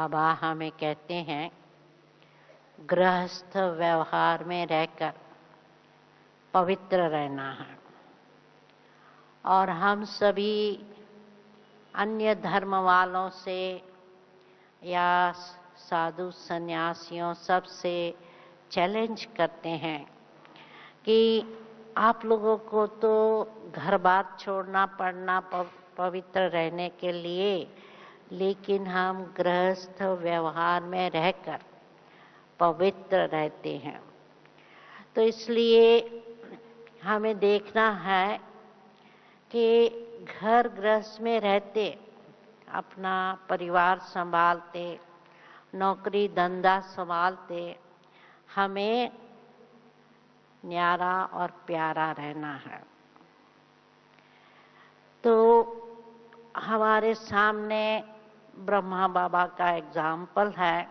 बाबा हमें कहते हैं गृहस्थ व्यवहार में रहकर पवित्र रहना है और हम सभी अन्य धर्म वालों से या साधु सन्यासियों सब से चैलेंज करते हैं कि आप लोगों को तो घर बार छोड़ना पड़ना पवित्र रहने के लिए, लेकिन हम गृहस्थ व्यवहार में रहकर पवित्र रहते हैं। तो इसलिए हमें देखना है कि घर गृहस्थ में रहते अपना परिवार संभालते, नौकरी धंधा संभालते हमें न्यारा और प्यारा रहना है। तो हमारे सामने ब्रह्मा बाबा का एग्जाम्पल है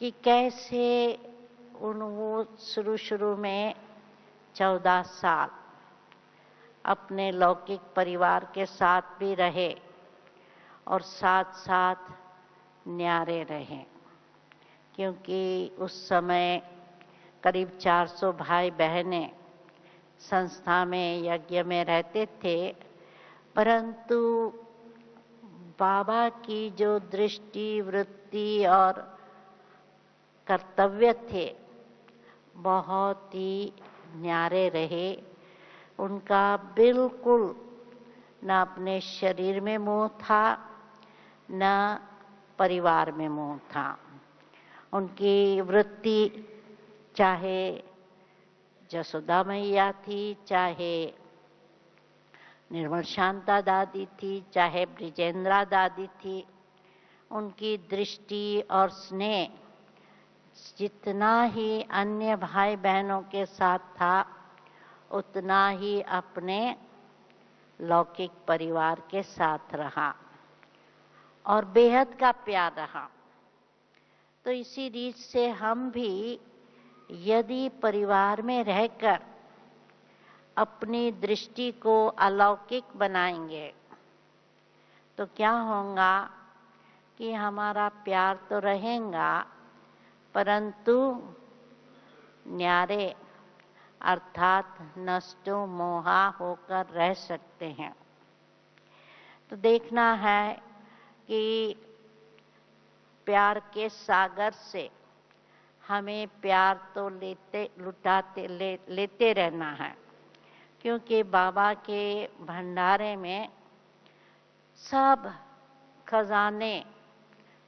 कि कैसे वो शुरू में 14 साल अपने लौकिक परिवार के साथ भी रहे और साथ साथ न्यारे रहे, क्योंकि उस समय करीब 400 भाई बहनें संस्था में यज्ञ में रहते थे, परंतु बाबा की जो दृष्टि वृत्ति और कर्तव्य थे बहुत ही न्यारे रहे। उनका बिल्कुल न अपने शरीर में मोह था न परिवार में मोह था। उनकी वृत्ति चाहे जसोदा मैया थी, चाहे निर्मल शांता दादी थी, चाहे ब्रिजेंद्रा दादी थी, उनकी दृष्टि और स्नेह जितना ही अन्य भाई बहनों के साथ था उतना ही अपने लौकिक परिवार के साथ रहा और बेहद का प्यार रहा। तो इसी रीत से हम भी यदि परिवार में रहकर अपनी दृष्टि को अलौकिक बनाएंगे तो क्या होगा कि हमारा प्यार तो रहेगा परंतु न्यारे अर्थात नष्टो मोहा होकर रह सकते हैं। तो देखना है कि प्यार के सागर से हमें प्यार तो लेते रहना है, क्योंकि बाबा के भंडारे में सब खजाने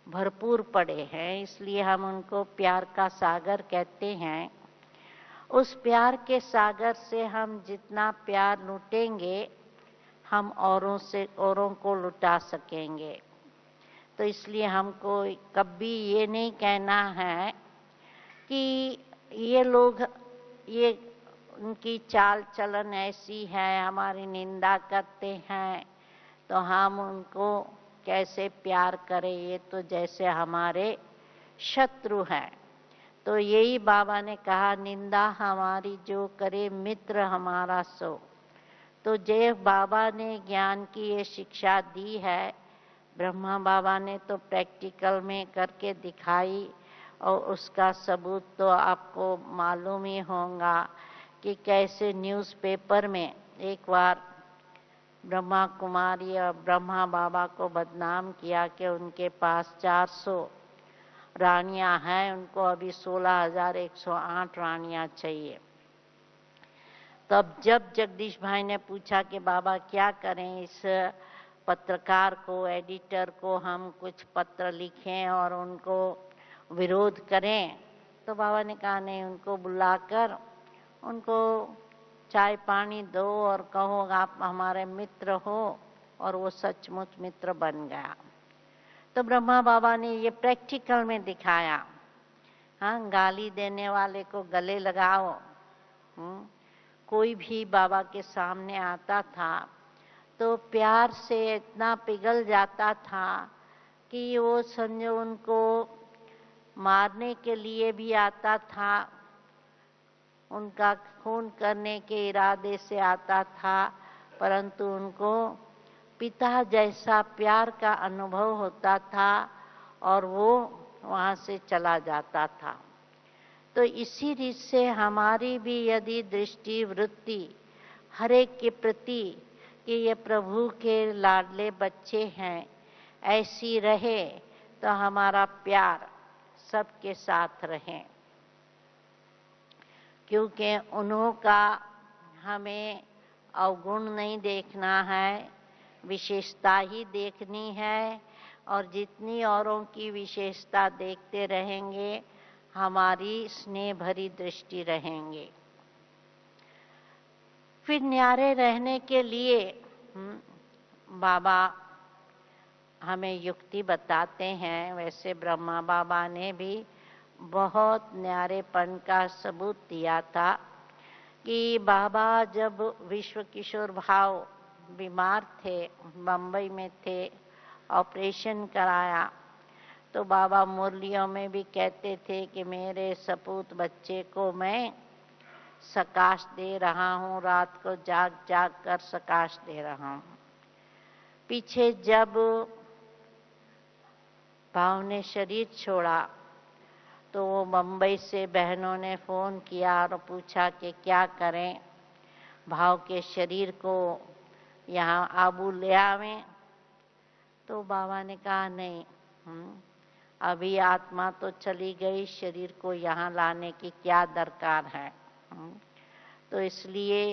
भरपूर पड़े हैं, इसलिए हम उनको प्यार का सागर कहते हैं। उस प्यार के सागर से हम जितना प्यार लूटेंगे हम औरों को लुटा सकेंगे। तो इसलिए हमको कभी ये नहीं कहना है कि ये लोग ये उनकी चाल चलन ऐसी है, हमारी निंदा करते हैं तो हम उनको कैसे प्यार करें, ये तो जैसे हमारे शत्रु हैं। तो यही बाबा ने कहा निंदा हमारी जो करे मित्र हमारा सो। तो जय बाबा ने ज्ञान की ये शिक्षा दी है, ब्रह्मा बाबा ने तो प्रैक्टिकल में करके दिखाई और उसका सबूत तो आपको मालूम ही होगा कि कैसे न्यूज़पेपर में एक बार ब्रह्मा कुमारी और ब्रह्मा बाबा को बदनाम किया कि उनके पास 400 रानियां हैं, उनको अभी 16,108 रानियां चाहिए। तब जब जगदीश भाई ने पूछा कि बाबा क्या करें, इस पत्रकार को, एडिटर को हम कुछ पत्र लिखें और उनको विरोध करें, तो बाबा ने कहा नहीं, उनको बुलाकर उनको चाय पानी दो और कहो आप हमारे मित्र हो, और वो सचमुच मित्र बन गया। तो ब्रह्मा बाबा ने ये प्रैक्टिकल में दिखाया। हाँ, गाली देने वाले को गले लगाओ। कोई भी बाबा के सामने आता था तो प्यार से इतना पिघल जाता था कि वो समझो उनको मारने के लिए भी आता था, उनका खून करने के इरादे से आता था, परंतु उनको पिता जैसा प्यार का अनुभव होता था और वो वहाँ से चला जाता था। तो इसी रीत से हमारी भी यदि दृष्टि वृत्ति हर एक के प्रति कि ये प्रभु के लाडले बच्चे हैं ऐसी रहे, तो हमारा प्यार सबके साथ रहे, क्योंकि उन्हों का हमें अवगुण नहीं देखना है, विशेषता ही देखनी है। और जितनी औरों की विशेषता देखते रहेंगे, हमारी स्नेह भरी दृष्टि रहेंगे। फिर न्यारे रहने के लिए बाबा हमें युक्ति बताते हैं। वैसे ब्रह्मा बाबा ने भी बहुत न्यारेपन का सबूत दिया था कि बाबा जब विश्व किशोर भाव बीमार थे, बम्बई में थे, ऑपरेशन कराया, तो बाबा मुरलियों में भी कहते थे कि मेरे सपूत बच्चे को मैं सकाश दे रहा हूँ, रात को जाग जाग कर सकाश दे रहा हूँ। पीछे जब भाव ने शरीर छोड़ा तो वो बम्बई से बहनों ने फ़ोन किया और पूछा कि क्या करें, भाव के शरीर को यहाँ आबू ले आवें। तो बाबा ने कहा नहीं, अभी आत्मा तो चली गई, शरीर को यहाँ लाने की क्या दरकार है। तो इसलिए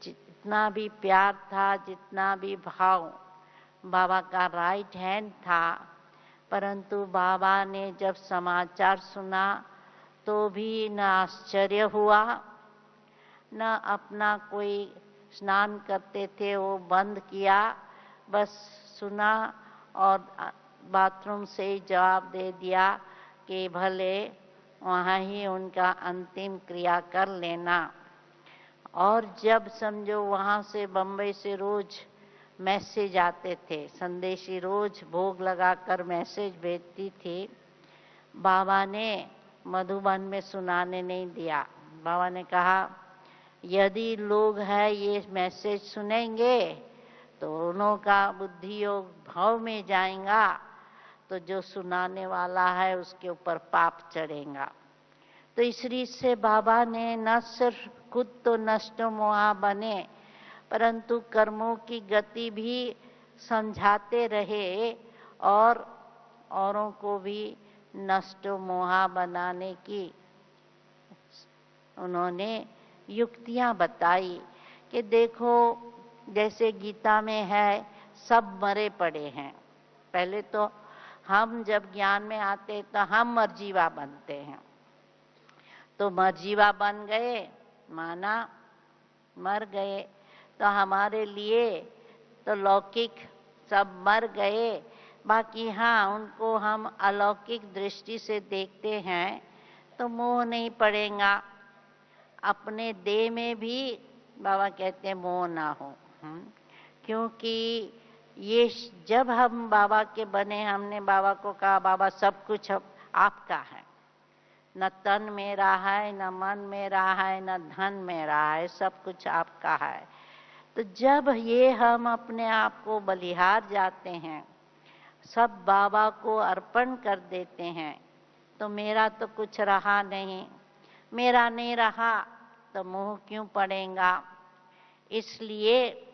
जितना भी प्यार था, जितना भी भाव, बाबा का राइट हैंड था, परंतु बाबा ने जब समाचार सुना तो भी न आश्चर्य हुआ, न अपना कोई स्नान करते थे वो बंद किया, बस सुना और बाथरूम से ही जवाब दे दिया कि भले वहाँ ही उनका अंतिम क्रिया कर लेना। और जब समझो वहाँ से बम्बई से रोज मैसेज आते थे, संदेशी रोज भोग लगाकर मैसेज भेजती थी, बाबा ने मधुबन में सुनाने नहीं दिया। बाबा ने कहा यदि लोग हैं ये मैसेज सुनेंगे तो उन्हों का बुद्धि योग भाव में जाएगा, तो जो सुनाने वाला है उसके ऊपर पाप चढ़ेगा। तो इस रीत से बाबा ने न सिर्फ खुद तो नष्ट मोहा बने, परंतु कर्मों की गति भी समझाते रहे और औरों को भी नष्ट मोहा बनाने की उन्होंने युक्तियां बताई कि देखो जैसे गीता में है सब मरे पड़े हैं। पहले तो हम जब ज्ञान में आते तो हम मरजीवा बनते हैं, तो मरजीवा बन गए, माना मर गए, तो हमारे लिए तो लौकिक सब मर गए, बाकी हाँ उनको हम अलौकिक दृष्टि से देखते हैं तो मोह नहीं पड़ेगा। अपने देह में भी बाबा कहते हैं मोह ना हो, क्योंकि ये जब हम बाबा के बने, हमने बाबा को कहा बाबा सब कुछ अब आपका है, न तन मेरा है, न मन मेरा है, न धन मेरा है, सब कुछ आपका है। तो जब ये हम अपने आप को बलिहार जाते हैं, सब बाबा को अर्पण कर देते हैं, तो मेरा तो कुछ रहा नहीं, मेरा नहीं रहा तो मोह क्यों पड़ेगा। इसलिए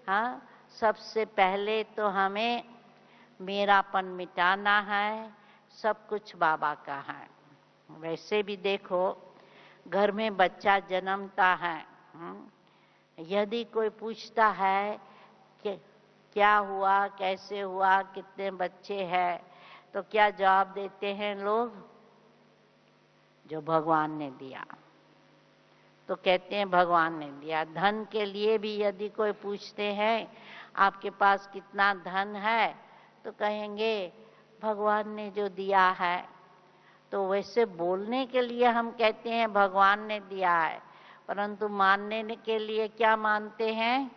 हाँ, सबसे पहले तो हमें मेरापन मिटाना है, सब कुछ बाबा का है। वैसे भी देखो घर में बच्चा जन्मता है, यदि कोई पूछता है कि क्या हुआ, कैसे हुआ, कितने बच्चे हैं, तो क्या जवाब देते हैं लोग? जो भगवान ने दिया। तो कहते हैं भगवान ने दिया। धन के लिए भी यदि कोई पूछते हैं आपके पास कितना धन है, तो कहेंगे भगवान ने जो दिया है। तो वैसे बोलने के लिए हम कहते हैं भगवान ने दिया है, परंतु मानने के लिए क्या मानते हैं?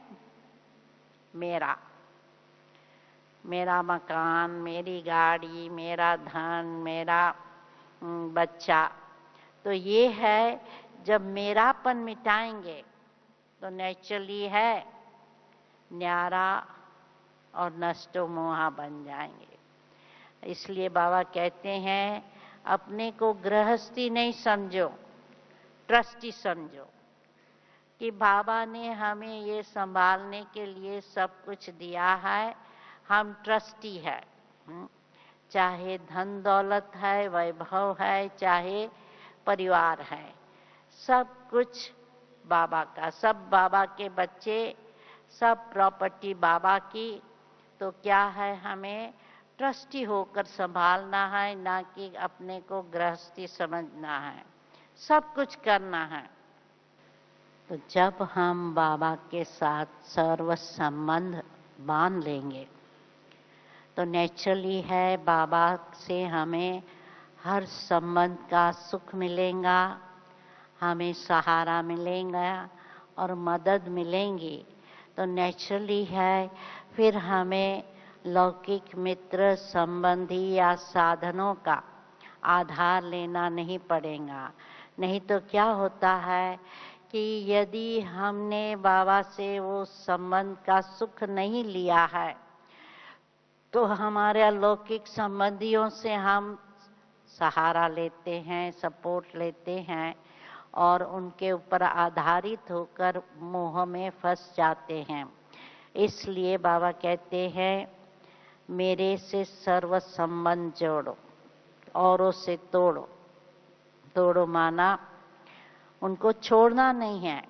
मेरा मकान, मेरी गाड़ी, मेरा धन, मेरा बच्चा। तो ये है, जब मेरापन मिटाएंगे तो नेचुरली है न्यारा और नष्टो मोहा बन जाएंगे। इसलिए बाबा कहते हैं अपने को गृहस्थी नहीं समझो, ट्रस्टी समझो कि बाबा ने हमें ये संभालने के लिए सब कुछ दिया है, हम ट्रस्टी है। चाहे धन दौलत है, वैभव है, चाहे परिवार है, सब कुछ बाबा का, सब बाबा के बच्चे, सब प्रॉपर्टी बाबा की। तो क्या है, हमें ट्रस्टी होकर संभालना है, ना कि अपने को गृहस्थी समझना है, सब कुछ करना है। तो जब हम बाबा के साथ सर्व संबंध बांध लेंगे तो नेचुरली है बाबा से हमें हर संबंध का सुख मिलेगा, हमें सहारा मिलेगा और मदद मिलेंगी। तो नेचुरली है फिर हमें लौकिक मित्र संबंधी या साधनों का आधार लेना नहीं पड़ेगा। नहीं तो क्या होता है कि यदि हमने बाबा से वो संबंध का सुख नहीं लिया है तो हमारे लौकिक संबंधियों से हम सहारा लेते हैं, सपोर्ट लेते हैं और उनके ऊपर आधारित होकर मोह में फंस जाते हैं। इसलिए बाबा कहते हैं मेरे से सर्व संबंध जोड़ो, औरों से तोड़ो। तोड़ो माना उनको छोड़ना नहीं है,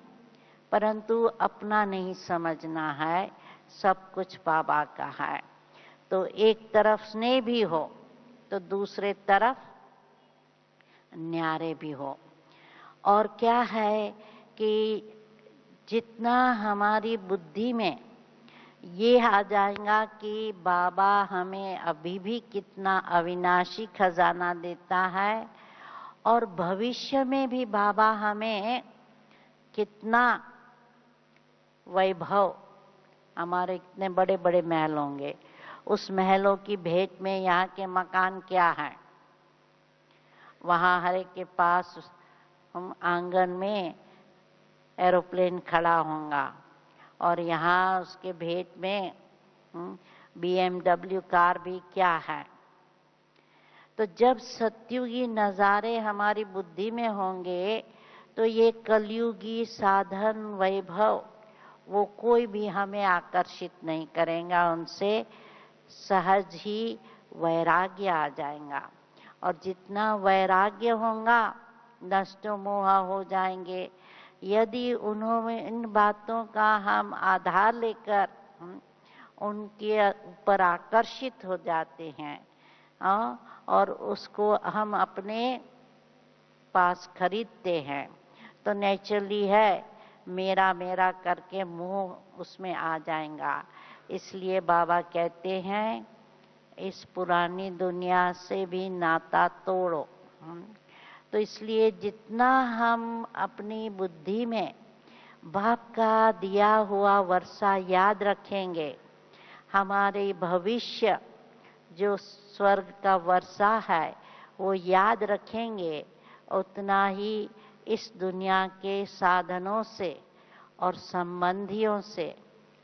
परंतु अपना नहीं समझना है, सब कुछ बाबा का है। तो एक तरफ स्नेह भी हो तो दूसरे तरफ न्यारे भी हो। और क्या है कि जितना हमारी बुद्धि में ये आ जाएगा कि बाबा हमें अभी भी कितना अविनाशी खजाना देता है और भविष्य में भी बाबा हमें कितना वैभव, हमारे कितने बड़े बड़े महल होंगे, उस महलों की भेंट में यहाँ के मकान क्या है। वहाँ हर एक के पास हम आंगन में एरोप्लेन खड़ा होगा और यहाँ उसके भेंट में BMW कार भी क्या है। तो जब सत्युगी नज़ारे हमारी बुद्धि में होंगे तो ये कलयुगी साधन वैभव वो कोई भी हमें आकर्षित नहीं करेगा, उनसे सहज ही वैराग्य आ जाएगा। और जितना वैराग्य होगा नष्ट मोह हो जाएंगे। यदि उन्होंने इन बातों का हम आधार लेकर उनके ऊपर आकर्षित हो जाते हैं और उसको हम अपने पास खरीदते हैं तो नेचुरली है मेरा मेरा करके मोह उसमें आ जाएगा। इसलिए बाबा कहते हैं इस पुरानी दुनिया से भी नाता तोड़ो। तो इसलिए जितना हम अपनी बुद्धि में बाप का दिया हुआ वर्षा याद रखेंगे, हमारे भविष्य जो स्वर्ग का वर्षा है वो याद रखेंगे, उतना ही इस दुनिया के साधनों से और संबंधियों से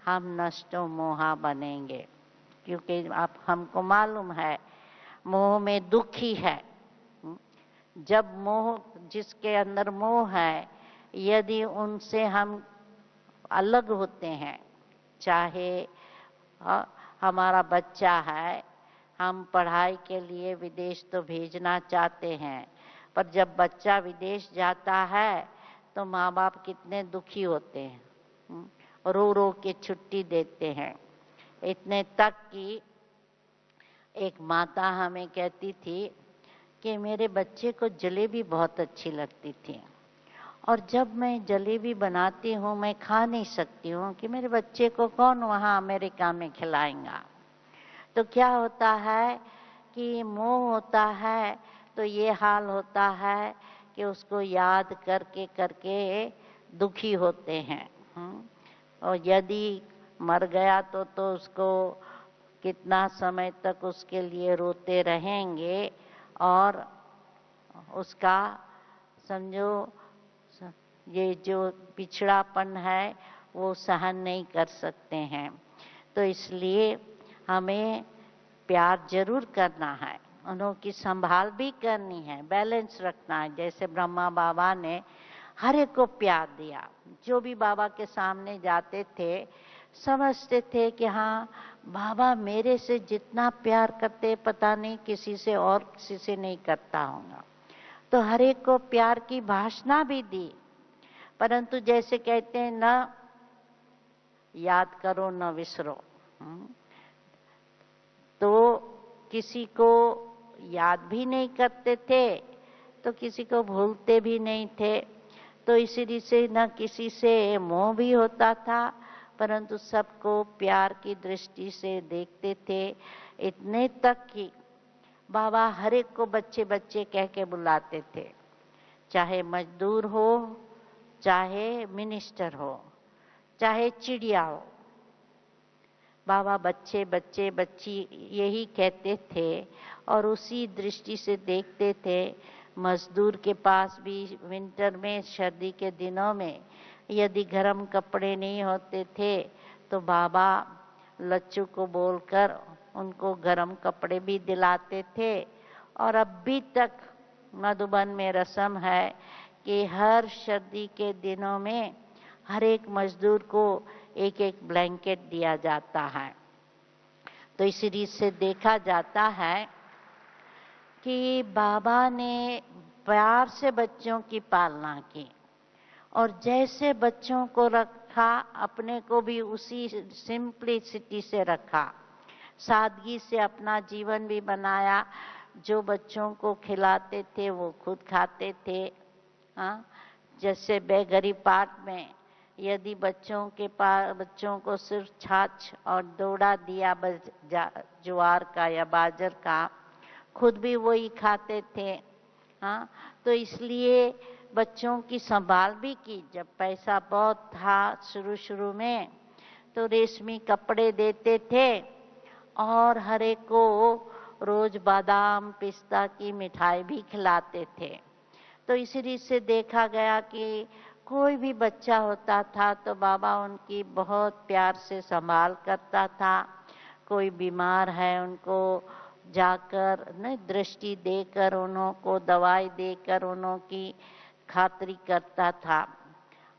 हम नष्टो मोहा बनेंगे। क्योंकि आप हमको मालूम है मोह में दुख ही है। जब मोह, जिसके अंदर मोह है, यदि उनसे हम अलग होते हैं, चाहे हमारा बच्चा है, हम पढ़ाई के लिए विदेश तो भेजना चाहते हैं, पर जब बच्चा विदेश जाता है तो माँ बाप कितने दुखी होते हैं, रो रो के छुट्टी देते हैं। इतने तक कि एक माता हमें कहती थी कि मेरे बच्चे को जलेबी बहुत अच्छी लगती थी और जब मैं जलेबी बनाती हूँ मैं खा नहीं सकती हूँ कि मेरे बच्चे को कौन वहाँ अमेरिका में खिलाएगा। तो क्या होता है कि मोह होता है तो ये हाल होता है कि उसको याद करके करके दुखी होते हैं। और यदि मर गया तो उसको कितना समय तक उसके लिए रोते रहेंगे और उसका समझो ये जो पिछड़ापन है वो सहन नहीं कर सकते हैं। तो इसलिए हमें प्यार जरूर करना है, उनकी संभाल भी करनी है, बैलेंस रखना है। जैसे ब्रह्मा बाबा ने हर एक को प्यार दिया, जो भी बाबा के सामने जाते थे समझते थे कि हाँ बाबा मेरे से जितना प्यार करते पता नहीं किसी से और किसी से नहीं करता होगा, तो हर एक को प्यार की भाषा भी दी। परंतु जैसे कहते हैं न याद करो न विसरो, तो किसी को याद भी नहीं करते थे तो किसी को भूलते भी नहीं थे। तो इसीलिए से न किसी से मोह भी होता था, परंतु सबको प्यार की दृष्टि से देखते थे। इतने तक कि बाबा हर एक को बच्चे बच्चे कह के बुलाते थे, चाहे मजदूर हो, चाहे मिनिस्टर हो, चाहे चिड़िया हो, बाबा बच्चे बच्चे बच्ची यही कहते थे और उसी दृष्टि से देखते थे। मजदूर के पास भी विंटर में, सर्दी के दिनों में यदि गर्म कपड़े नहीं होते थे तो बाबा लच्चू को बोलकर उनको गर्म कपड़े भी दिलाते थे। और अभी तक मधुबन में रस्म है कि हर सर्दी के दिनों में हर एक मजदूर को एक एक ब्लैंकेट दिया जाता है। तो इस रीत से देखा जाता है कि बाबा ने प्यार से बच्चों की पालना की और जैसे बच्चों को रखा अपने को भी उसी सिंप्लिसिटी से रखा, सादगी से अपना जीवन भी बनाया। जो बच्चों को खिलाते थे वो खुद खाते थे। जैसे बेगरी पार्ट में यदि बच्चों को सिर्फ छाछ और दोड़ा दिया ज्वार का या बाजर का, खुद भी वही खाते थे। तो इसलिए बच्चों की संभाल भी की। जब पैसा बहुत था शुरू में तो रेशमी कपड़े देते थे और हर एक को रोज बादाम पिस्ता की मिठाई भी खिलाते थे। तो इसी से देखा गया कि कोई भी बच्चा होता था तो बाबा उनकी बहुत प्यार से संभाल करता था। कोई बीमार है उनको जाकर दृष्टि देकर उनको दवाई देकर उनकी खातिरी करता था।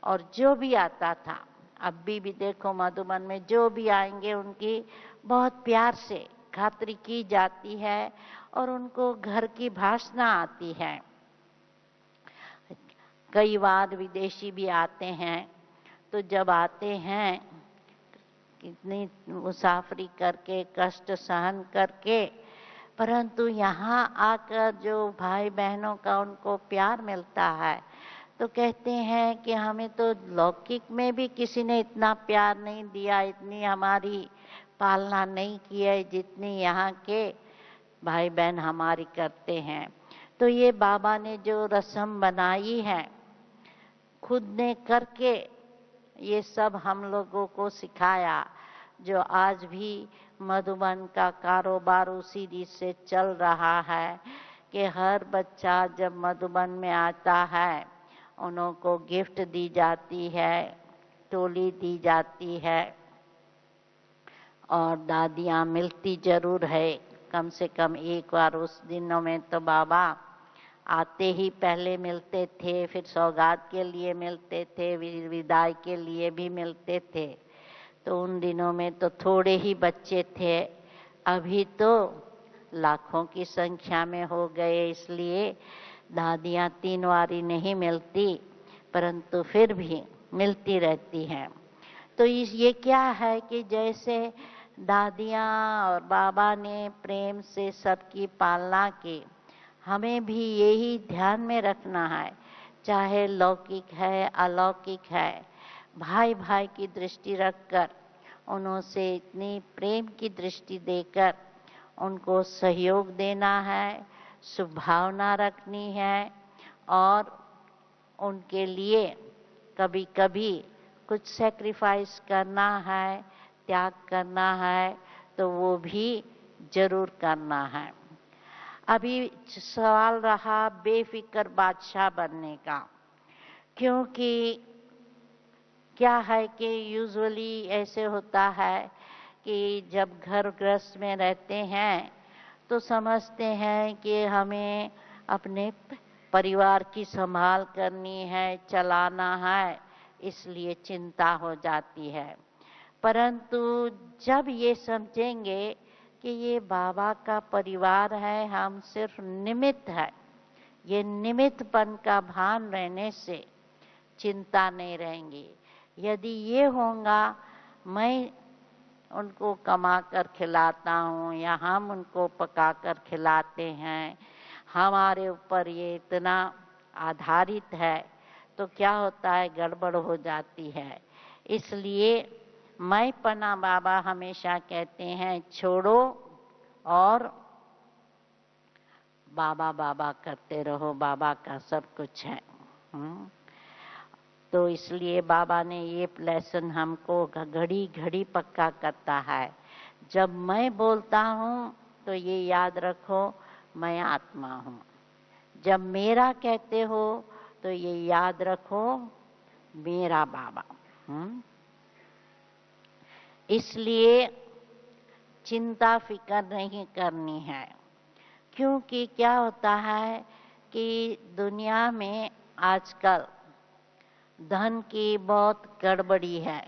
और जो भी आता था, अभी भी देखो मधुबन में जो भी आएंगे उनकी बहुत प्यार से खातिरी की जाती है और उनको घर की भाषा आती है। कई बार विदेशी भी आते हैं, तो जब आते हैं कितनी मुसाफरी करके कष्ट सहन करके, परंतु यहाँ आकर जो भाई बहनों का उनको प्यार मिलता है तो कहते हैं कि हमें तो लौकिक में भी किसी ने इतना प्यार नहीं दिया, इतनी हमारी पालना नहीं की है जितनी यहाँ के भाई बहन हमारी करते हैं। तो ये बाबा ने जो रस्म बनाई है खुद ने करके ये सब हम लोगों को सिखाया, जो आज भी मधुबन का कारोबार उसी रीत से चल रहा है कि हर बच्चा जब मधुबन में आता है उनको गिफ्ट दी जाती है, टोली दी जाती है और दादियाँ मिलती जरूर है कम से कम एक बार। उस दिनों में तो बाबा आते ही पहले मिलते थे, फिर सौगात के लिए मिलते थे, विदाई के लिए भी मिलते थे। तो उन दिनों में तो थोड़े ही बच्चे थे, अभी तो लाखों की संख्या में हो गए, इसलिए दादियाँ 3 बारी नहीं मिलती परंतु फिर भी मिलती रहती हैं। तो ये क्या है कि जैसे दादियाँ और बाबा ने प्रेम से सबकी पालना की, हमें भी यही ध्यान में रखना है, चाहे लौकिक है अलौकिक है, भाई भाई की दृष्टि रखकर उनसे इतनी प्रेम की दृष्टि देकर उनको सहयोग देना है, शुभभावना रखनी है और उनके लिए कभी कभी कुछ सैक्रिफाइस करना है, त्याग करना है, तो वो भी जरूर करना है। अभी सवाल रहा बेफिक्र बादशाह बनने का, क्योंकि क्या है कि यूजुअली ऐसे होता है कि जब घर गृहस्थ में रहते हैं तो समझते हैं कि हमें अपने परिवार की संभाल करनी है, चलाना है, इसलिए चिंता हो जाती है। परंतु जब ये समझेंगे कि ये बाबा का परिवार है, हम सिर्फ निमित्त है, ये निमित्तपन का भान रहने से चिंता नहीं रहेंगी। यदि ये होगा मैं उनको कमा कर खिलाता हूँ या हम उनको पका कर खिलाते हैं, हमारे ऊपर ये इतना आधारित है, तो क्या होता है, गड़बड़ हो जाती है। इसलिए मैं पना बाबा हमेशा कहते हैं छोड़ो और बाबा बाबा करते रहो, बाबा का सब कुछ है। तो इसलिए बाबा ने ये लेसन हमको घड़ी घड़ी पक्का करता है। जब मैं बोलता हूँ तो ये याद रखो मैं आत्मा हूँ, जब मेरा कहते हो तो ये याद रखो मेरा बाबा। इसलिए चिंता फिकर नहीं करनी है, क्योंकि क्या होता है कि दुनिया में आजकल धन की बहुत गड़बड़ी है।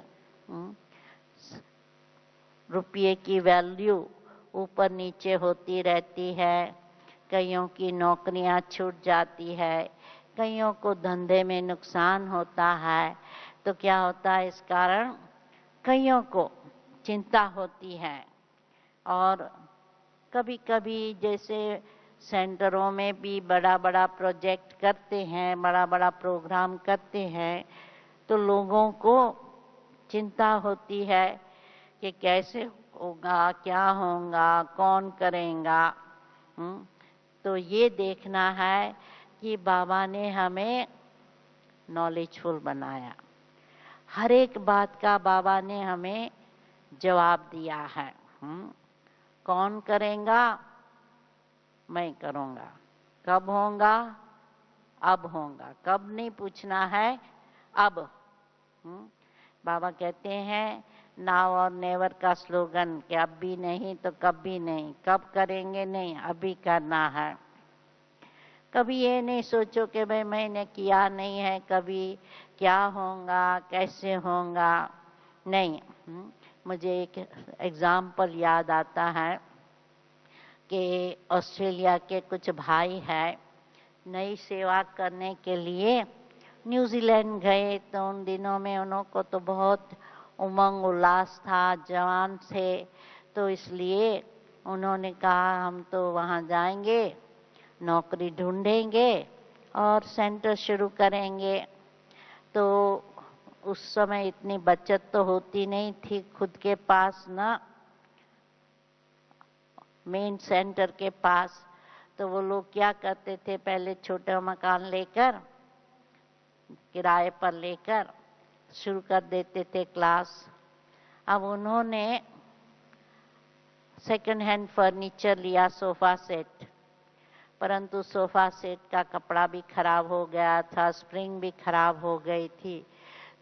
रुपये की वैल्यू ऊपर नीचे होती रहती है, कईयों की नौकरियां छूट जाती है, कईयों को धंधे में नुकसान होता है। तो क्या होता है, इस कारण कईयों को चिंता होती है। और कभी कभी जैसे सेंटरों में भी बड़ा बड़ा प्रोजेक्ट करते हैं, बड़ा बड़ा प्रोग्राम करते हैं, तो लोगों को चिंता होती है कि कैसे होगा, क्या होगा, कौन करेगा। तो ये देखना है कि बाबा ने हमें नॉलेजफुल बनाया, हर एक बात का बाबा ने हमें जवाब दिया है। कौन करेगा, मैं करूँगा, कब होगा, अब होगा, कब नहीं पूछना है, अब। बाबा कहते हैं नाउ और नेवर का स्लोगन कि अब भी नहीं तो कभी नहीं, कब करेंगे नहीं, अभी करना है। कभी ये नहीं सोचो कि भाई मैंने किया नहीं है, कभी क्या होगा, कैसे होगा, नहीं। मुझे एक एग्जाम्पल याद आता है कि ऑस्ट्रेलिया के कुछ भाई हैं, नई सेवा करने के लिए न्यूजीलैंड गए। तो उन दिनों में उनको तो बहुत उमंग उल्लास था, जवान थे, तो इसलिए उन्होंने कहा हम तो वहाँ जाएंगे, नौकरी ढूंढेंगे और सेंटर शुरू करेंगे। तो उस समय इतनी बचत तो होती नहीं थी खुद के पास ना, मेन सेंटर के पास। तो वो लोग क्या करते थे, पहले छोटा मकान लेकर, किराए पर लेकर शुरू कर देते थे क्लास। अब उन्होंने सेकंड हैंड फर्नीचर लिया, सोफा सेट, परंतु सोफा सेट का कपड़ा भी खराब हो गया था, स्प्रिंग भी खराब हो गई थी।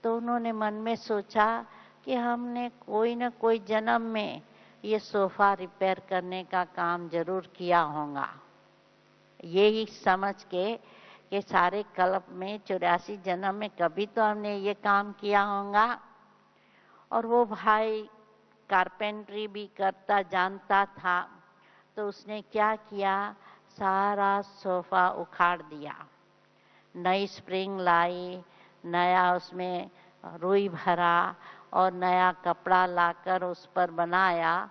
तो उन्होंने मन में सोचा कि हमने कोई न कोई जन्म में ये सोफा रिपेयर करने का काम जरूर किया होगा। यही समझ के कि सारे कल्प में 84 जन्म में कभी तो हमने ये काम किया होगा। और वो भाई कारपेंट्री भी करता जानता था, तो उसने क्या किया, सारा सोफा उखाड़ दिया, नई स्प्रिंग लाई, नया उसमें रुई भरा और नया कपड़ा लाकर उस पर बनाया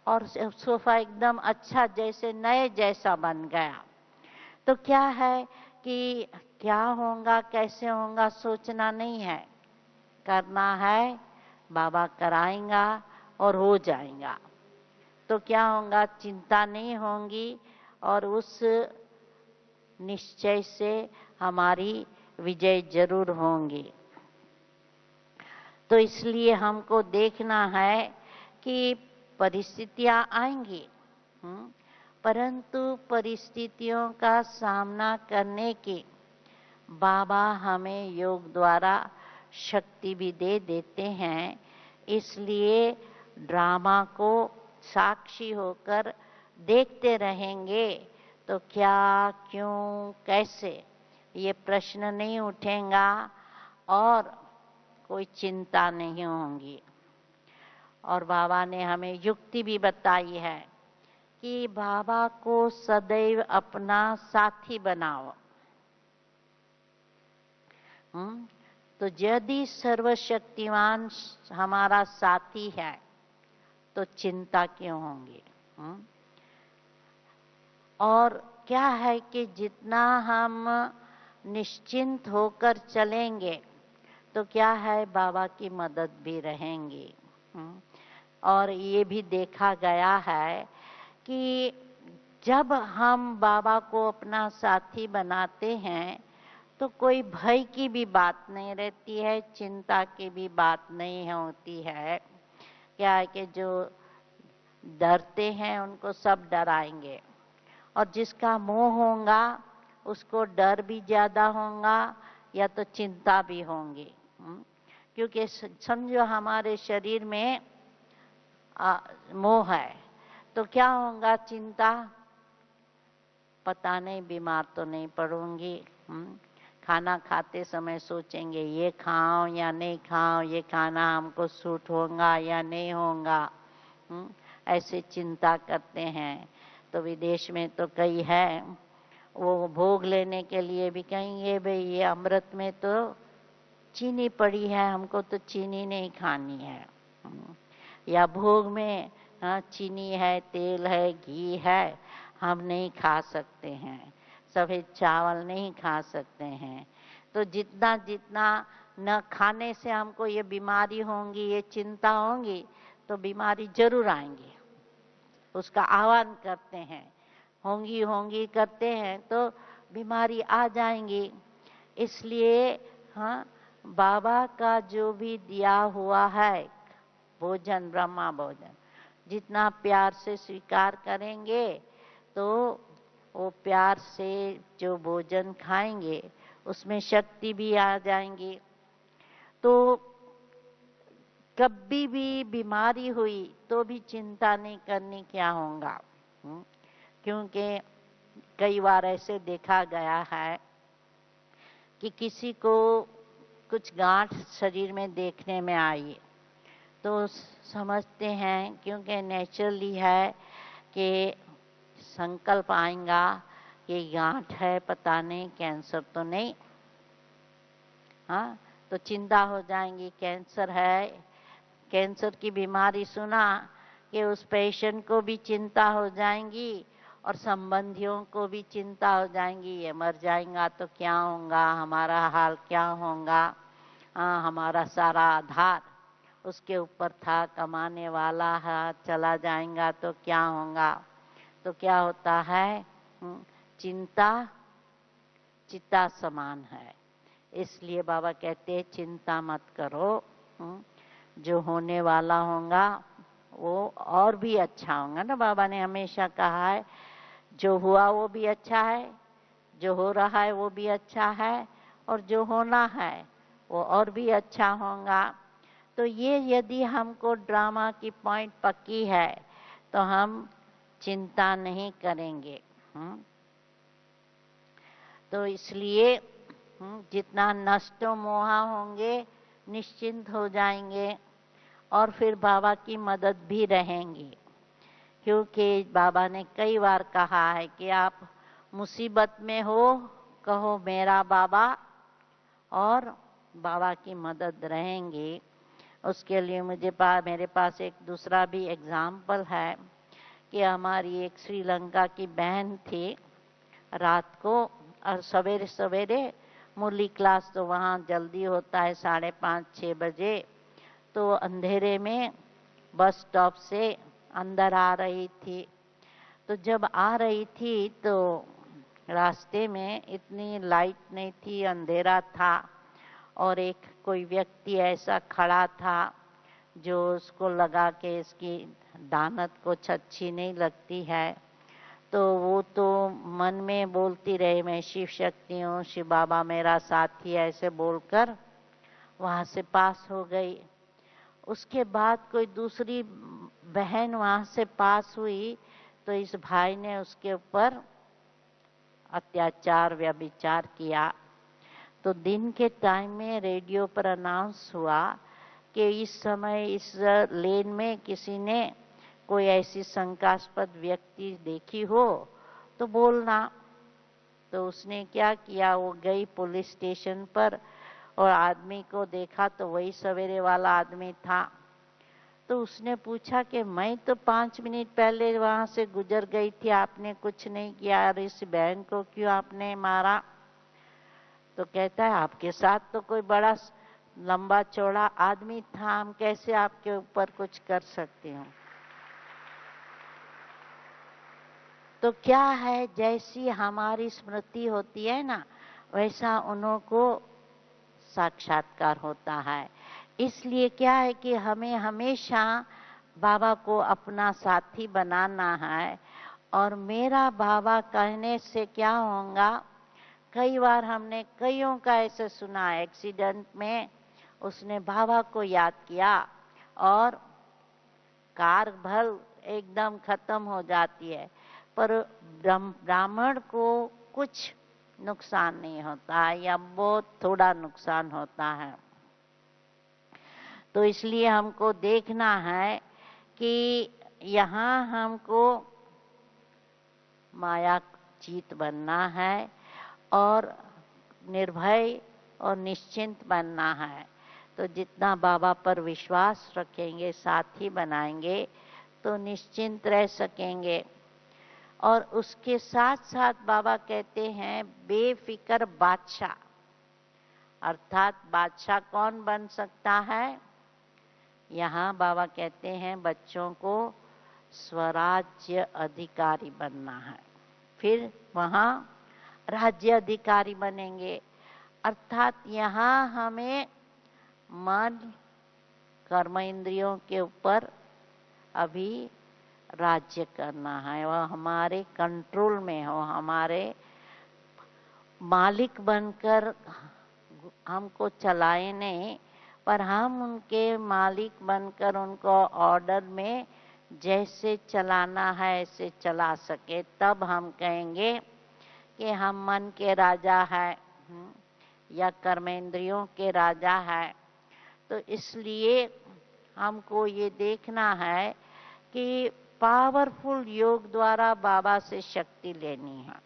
और सोफा एकदम अच्छा जैसे नए जैसा बन गया। तो क्या है कि क्या होगा, कैसे होगा सोचना नहीं है, करना है, बाबा कराएंगा और हो जाएगा। तो क्या होगा, चिंता नहीं होगी और उस निश्चय से हमारी विजय जरूर होंगी। तो इसलिए हमको देखना है कि परिस्थितियां आएंगी, परंतु परिस्थितियों का सामना करने की बाबा हमें योग द्वारा शक्ति भी दे देते हैं। इसलिए ड्रामा को साक्षी होकर देखते रहेंगे तो क्या, क्यों, कैसे ये प्रश्न नहीं उठेगा और कोई चिंता नहीं होगी। और बाबा ने हमें युक्ति भी बताई है कि बाबा को सदैव अपना साथी बनाओ। तो यदि सर्वशक्तिमान हमारा साथी है तो चिंता क्यों होंगी। और क्या है कि जितना हम निश्चिंत होकर चलेंगे तो क्या है, बाबा की मदद भी रहेंगी। और ये भी देखा गया है कि जब हम बाबा को अपना साथी बनाते हैं तो कोई भय की भी बात नहीं रहती है, चिंता की भी बात नहीं होती है। क्या है कि जो डरते हैं उनको सब डराएंगे, और जिसका मोह होगा उसको डर भी ज्यादा होगा या तो चिंता भी होंगी। क्योंकि समझो हमारे शरीर में मोह है तो क्या होगा, चिंता, पता नहीं बीमार तो नहीं पड़ूंगी। खाना खाते समय सोचेंगे ये खाओ या नहीं खाओ, ये खाना हमको सूट होगा या नहीं होगा, ऐसे चिंता करते हैं। तो विदेश में तो कई है, वो भोग लेने के लिए भी कहेंगे भाई ये अमृत में तो चीनी पड़ी है, हमको तो चीनी नहीं खानी है। या भोग में चीनी है, तेल है, घी है, हम नहीं खा सकते हैं, सफेद चावल नहीं खा सकते हैं। तो जितना जितना न खाने से हमको ये बीमारी होंगी, ये चिंता होंगी, तो बीमारी जरूर आएंगी। उसका आह्वान करते हैं, होंगी होंगी करते हैं तो बीमारी आ जाएंगी। इसलिए बाबा का जो भी दिया हुआ है भोजन, ब्रह्मा भोजन, जितना प्यार से स्वीकार करेंगे तो वो प्यार से जो भोजन खाएंगे उसमें शक्ति भी आ जाएंगी। तो कभी भी बीमारी हुई तो भी चिंता नहीं करनी, क्या होगा। क्योंकि कई बार ऐसे देखा गया है कि किसी को कुछ गांठ शरीर में देखने में आई तो समझते हैं, क्योंकि नेचुरली है कि संकल्प आएगा कि गांठ है, पता नहीं कैंसर तो नहीं, तो चिंता हो जाएंगी, कैंसर है, कैंसर की बीमारी सुना कि उस पेशेंट को भी चिंता हो जाएंगी और संबंधियों को भी चिंता हो जाएंगी, ये मर जाएगा तो क्या होगा, हमारा हाल क्या होगा। हमारा सारा आधार उसके ऊपर था, कमाने वाला है, चला जाएगा तो क्या होगा। तो क्या होता है, चिंता चिता समान है। इसलिए बाबा कहते हैं चिंता मत करो, जो होने वाला होगा वो और भी अच्छा होगा ना। बाबा ने हमेशा कहा है जो हुआ वो भी अच्छा है, जो हो रहा है वो भी अच्छा है, और जो होना है वो और भी अच्छा होगा। तो ये यदि हमको ड्रामा की पॉइंट पक्की है तो हम चिंता नहीं करेंगे। तो इसलिए जितना नष्टो मोहा होंगे निश्चिंत हो जाएंगे और फिर बाबा की मदद भी रहेंगी। क्योंकि बाबा ने कई बार कहा है कि आप मुसीबत में हो, कहो मेरा बाबा, और बाबा की मदद रहेंगी। उसके लिए मेरे पास एक दूसरा भी एग्जाम्पल है कि हमारी एक श्रीलंका की बहन थी, रात को और सवेरे सवेरे मुरली क्लास तो वहाँ जल्दी होता है 5:30-6 बजे, तो अंधेरे में बस स्टॉप से अंदर आ रही थी। तो जब आ रही थी तो रास्ते में इतनी लाइट नहीं थी, अंधेरा था, और एक कोई व्यक्ति ऐसा खड़ा था जो उसको लगा कि इसकी दानत कुछ अच्छी नहीं लगती है। तो वो तो मन में बोलती रही मैं शिव शक्ति हूँ, शिव बाबा मेरा साथी, ऐसे बोलकर वहां से पास हो गई। उसके बाद कोई दूसरी बहन वहां से पास हुई तो इस भाई ने उसके ऊपर अत्याचार व्यभिचार किया। तो दिन के टाइम में रेडियो पर अनाउंस हुआ कि इस समय इस लेन में किसी ने कोई ऐसी शंकास्पद व्यक्ति देखी हो तो बोलना। तो उसने क्या किया, वो गई पुलिस स्टेशन पर और आदमी को देखा तो वही सवेरे वाला आदमी था। तो उसने पूछा कि मैं तो 5 मिनट पहले वहां से गुजर गई थी, आपने कुछ नहीं किया और इस बहन को क्यों आपने मारा? तो कहता है आपके साथ तो कोई बड़ा लंबा चौड़ा आदमी था, हम कैसे आपके ऊपर कुछ कर सकती हूँ। तो क्या है, जैसी हमारी स्मृति होती है ना, वैसा उन्हों को साक्षात्कार होता है। इसलिए क्या है कि हमें हमेशा बाबा को अपना साथी बनाना है। और मेरा बाबा कहने से क्या होगा, कई बार हमने कईयों का ऐसे सुना, एक्सीडेंट में उसने बाबा को याद किया और कार भल एकदम खत्म हो जाती है, पर ब्राह्मण को कुछ नुकसान नहीं होता है या बहुत थोड़ा नुकसान होता है। तो इसलिए हमको देखना है कि यहाँ हमको माया जीत बनना है और निर्भय और निश्चिंत बनना है। तो जितना बाबा पर विश्वास रखेंगे, साथी बनाएंगे, तो निश्चिंत रह सकेंगे। और उसके साथ साथ बाबा कहते हैं बेफिक्र बादशाह, अर्थात बादशाह कौन बन सकता है? यहाँ बाबा कहते हैं बच्चों को स्वराज्य अधिकारी बनना है, फिर वहाँ राज्य अधिकारी बनेंगे। अर्थात यहाँ हमें मन कर्म इंद्रियों के ऊपर अभी राज्य करना है, वह हमारे कंट्रोल में हो, हमारे मालिक बनकर हमको चलाए नहीं, पर हम उनके मालिक बनकर उनको ऑर्डर में जैसे चलाना है ऐसे चला सके। तब हम कहेंगे कि हम मन के राजा हैं या कर्मेंद्रियों के राजा हैं। तो इसलिए हमको ये देखना है कि पावरफुल योग द्वारा बाबा से शक्ति लेनी है।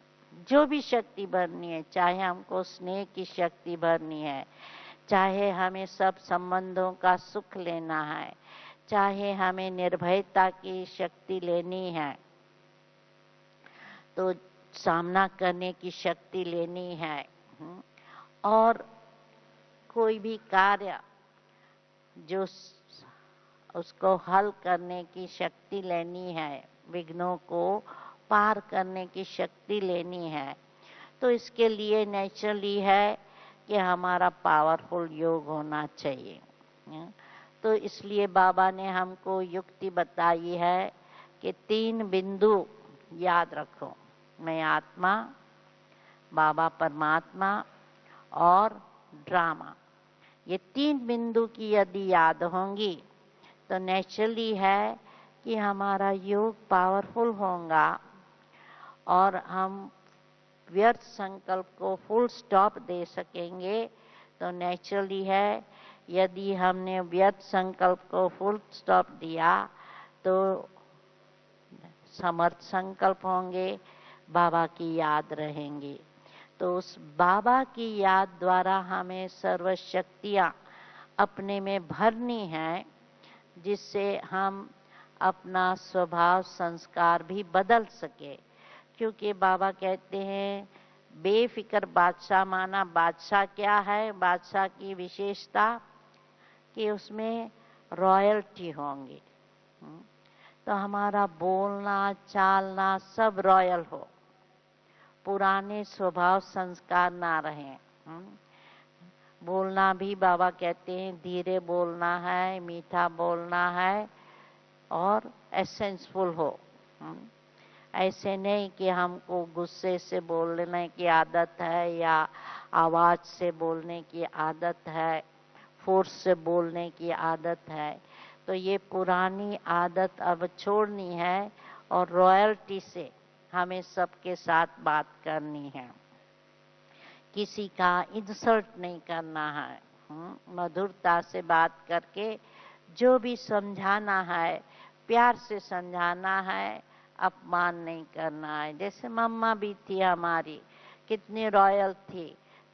जो भी शक्ति भरनी है, चाहे हमको स्नेह की शक्ति भरनी है, चाहे हमें सब संबंधों का सुख लेना है, चाहे हमें निर्भयता की शक्ति लेनी है, तो सामना करने की शक्ति लेनी है, और कोई भी कार्य जो उसको हल करने की शक्ति लेनी है, विघ्नों को पार करने की शक्ति लेनी है, तो इसके लिए नेचुरली है कि हमारा पावरफुल योग होना चाहिए। तो इसलिए बाबा ने हमको युक्ति बताई है कि 3 बिंदु याद रखो, मैं आत्मा, बाबा परमात्मा और ड्रामा। ये 3 बिंदु की यदि याद होंगी तो नेचुरली है कि हमारा योग पावरफुल होगा और हम व्यर्थ संकल्प को फुल स्टॉप दे सकेंगे। तो नेचुरली है, यदि हमने व्यर्थ संकल्प को फुल स्टॉप दिया तो समर्थ संकल्प होंगे, बाबा की याद रहेंगी। तो उस बाबा की याद द्वारा हमें सर्व शक्तियाँ अपने में भरनी है, जिससे हम अपना स्वभाव संस्कार भी बदल सके। क्योंकि बाबा कहते हैं बेफिक्र बादशाह, माना बादशाह क्या है, बादशाह की विशेषता कि उसमें रॉयल्टी होंगी। तो हमारा बोलना चालना सब रॉयल हो, पुराने स्वभाव संस्कार ना रहें। बोलना भी बाबा कहते हैं धीरे बोलना है, मीठा बोलना है और एसेंसफुल हो। ऐसे नहीं कि हमको गुस्से से बोलने की आदत है या आवाज से बोलने की आदत है, फोर्स से बोलने की आदत है। तो ये पुरानी आदत अब छोड़नी है और रॉयल्टी से हमें सबके साथ बात करनी है, किसी का इंसल्ट नहीं करना है। मधुरता से बात करके जो भी समझाना है प्यार से समझाना है, अपमान नहीं करना है। जैसे मम्मा भी थी हमारी, कितनी रॉयल थी,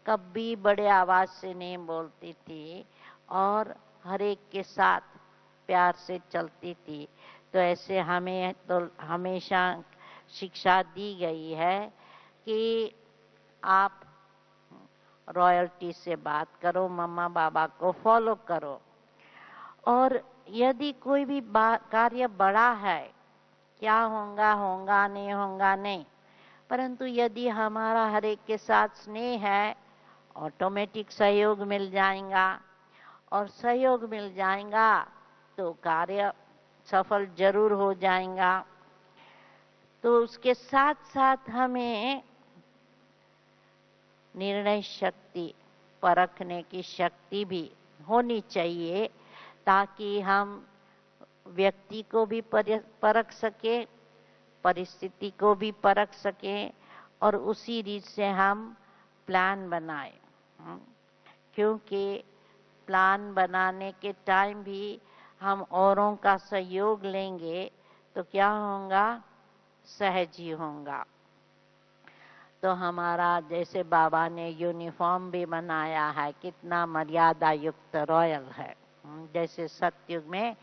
कभी बड़े आवाज से नहीं बोलती थी और हर एक के साथ प्यार से चलती थी। तो ऐसे हमें तो हमेशा शिक्षा दी गई है कि आप रॉयल्टी से बात करो, मम्मा बाबा को फॉलो करो। और यदि कोई भी कार्य बड़ा है, क्या होगा होगा नहीं, परंतु यदि हमारा हर एक के साथ स्नेह है, ऑटोमेटिक सहयोग मिल जाएगा, और सहयोग मिल जाएगा तो कार्य सफल जरूर हो जाएगा। तो उसके साथ साथ हमें निर्णय शक्ति, परखने की शक्ति भी होनी चाहिए, ताकि हम व्यक्ति को भी परख सके, परिस्थिति को भी परख सके और उसी रीत से हम प्लान बनाए। क्योंकि प्लान बनाने के टाइम भी हम औरों का सहयोग लेंगे तो क्या होगा, सहज ही होगा। तो हमारा जैसे बाबा ने यूनिफॉर्म भी बनाया है, कितना मर्यादा युक्त रॉयल है। जैसे सतयुग में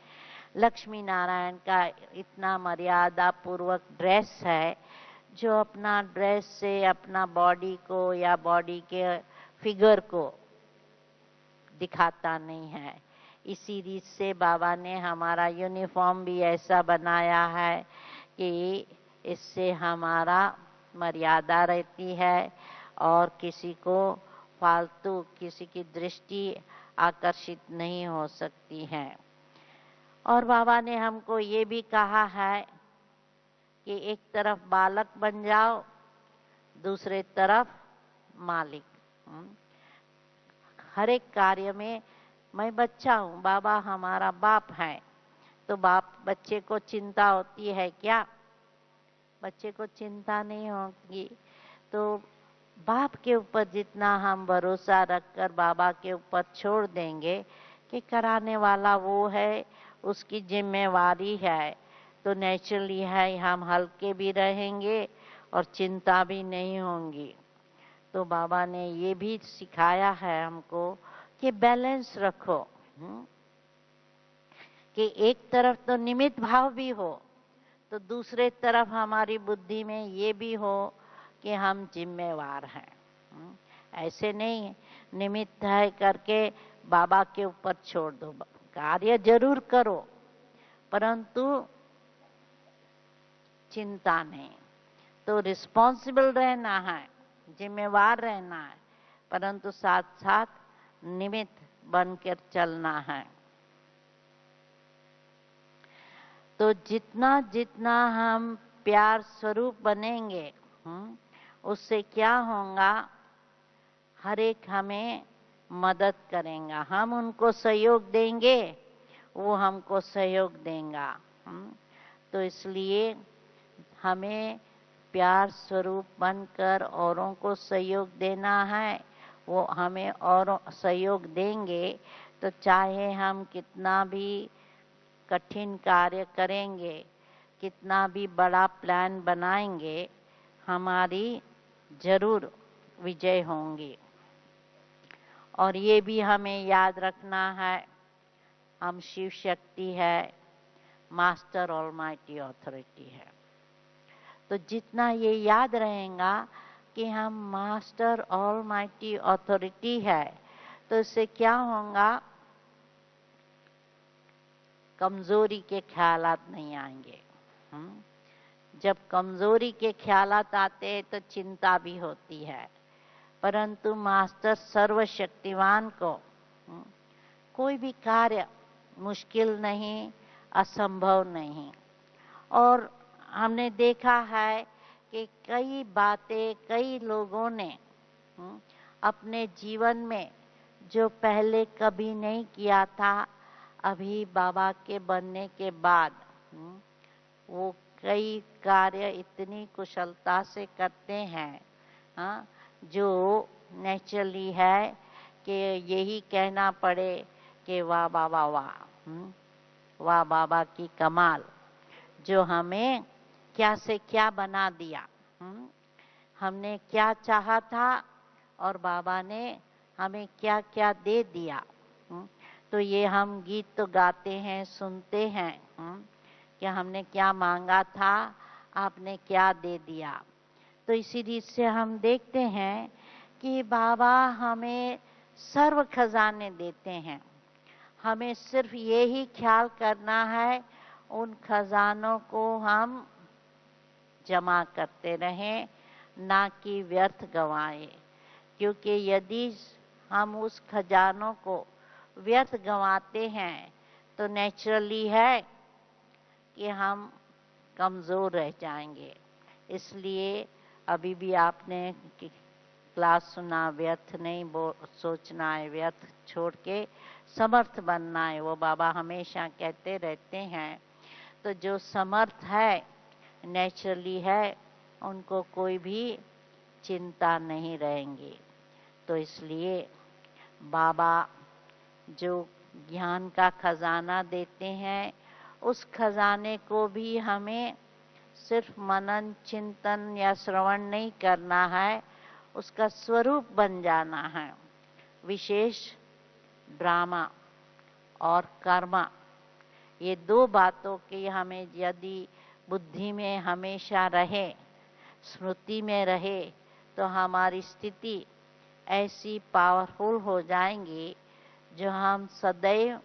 लक्ष्मी नारायण का इतना मर्यादा पूर्वक ड्रेस है, जो अपना ड्रेस से अपना बॉडी को या बॉडी के फिगर को दिखाता नहीं है। इसी रीत से बाबा ने हमारा यूनिफॉर्म भी ऐसा बनाया है कि इससे हमारा मर्यादा रहती है और किसी को फालतू किसी की दृष्टि आकर्षित नहीं हो सकती है। और बाबा ने हमको ये भी कहा है कि एक तरफ बालक बन जाओ, दूसरे तरफ मालिक। हर एक कार्य में मैं बच्चा हूँ, बाबा हमारा बाप है, तो बाप बच्चे को चिंता होती है क्या? बच्चे को चिंता नहीं होगी। तो बाप के ऊपर जितना हम भरोसा रखकर बाबा के ऊपर छोड़ देंगे कि कराने वाला वो है, उसकी जिम्मेवारी है, तो नेचुरली है हम हल्के भी रहेंगे और चिंता भी नहीं होंगी। तो बाबा ने ये भी सिखाया है हमको कि बैलेंस रखो, कि एक तरफ तो निमित्त भाव भी हो, तो दूसरे तरफ हमारी बुद्धि में ये भी हो कि हम जिम्मेवार हैं। ऐसे नहीं निमित्त है करके बाबा के ऊपर छोड़ दो, कार्य जरूर करो परंतु चिंता नहीं। तो रिस्पॉन्सिबल रहना है, जिम्मेवार रहना है, परंतु साथ साथ निमित्त बनकर चलना है। तो जितना जितना हम प्यार स्वरूप बनेंगे, उससे क्या होगा, हर एक हमें मदद करेगा, हम उनको सहयोग देंगे, वो हमको सहयोग देगा। तो इसलिए हमें प्यार स्वरूप बनकर औरों को सहयोग देना है। वो हमें और सहयोग देंगे तो चाहे हम कितना भी कठिन कार्य करेंगे, कितना भी बड़ा प्लान बनाएंगे, हमारी जरूर विजय होंगी। और ये भी हमें याद रखना है, हम शिव शक्ति है, मास्टर ऑलमाइटी अथॉरिटी है। तो जितना ये याद रहेगा कि हम मास्टर ऑलमाइटी अथॉरिटी है, तो इससे क्या होगा, कमजोरी के ख्यालात नहीं आएंगे। जब कमजोरी के ख्यालात आते हैं तो चिंता भी होती है, परंतु मास्टर सर्वशक्तिवान को कोई भी कार्य मुश्किल नहीं, असंभव नहीं। और हमने देखा है कि कई बातें कई लोगों ने अपने जीवन में जो पहले कभी नहीं किया था, अभी बाबा के बनने के बाद वो कई कार्य इतनी कुशलता से करते हैं, हाँ, जो नेचुरली है कि यही कहना पड़े कि वाह बाबा वाह, वाह बाबा की कमाल, जो हमें क्या से क्या बना दिया। हमने क्या चाहा था और बाबा ने हमें क्या क्या दे दिया। तो ये हम गीत तो गाते हैं, सुनते हैं कि हमने क्या मांगा था, आपने क्या दे दिया। तो इसी रीत से हम देखते हैं कि बाबा हमें सर्व खजाने देते हैं। हमें सिर्फ ये ही ख्याल करना है उन खजानों को हम जमा करते रहें, ना कि व्यर्थ गंवाए। क्योंकि यदि हम उस खजानों को व्यर्थ गंवाते हैं तो नेचुरली है कि हम कमज़ोर रह जाएंगे। इसलिए अभी भी आपने क्लास सुना, व्यर्थ नहीं सोचना है, व्यर्थ छोड़ के समर्थ बनना है, वो बाबा हमेशा कहते रहते हैं। तो जो समर्थ है, नेचुरली है, उनको कोई भी चिंता नहीं रहेंगी। तो इसलिए बाबा जो ज्ञान का खजाना देते हैं, उस खजाने को भी हमें सिर्फ मनन चिंतन या श्रवण नहीं करना है, उसका स्वरूप बन जाना है। विशेष ड्रामा और कर्मा, ये दो बातों की हमें यदि बुद्धि में हमेशा रहे, स्मृति में रहे, तो हमारी स्थिति ऐसी पावरफुल हो जाएंगी जो हम सदैव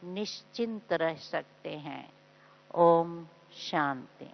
निश्चिंत रह सकते हैं। ओम शांति।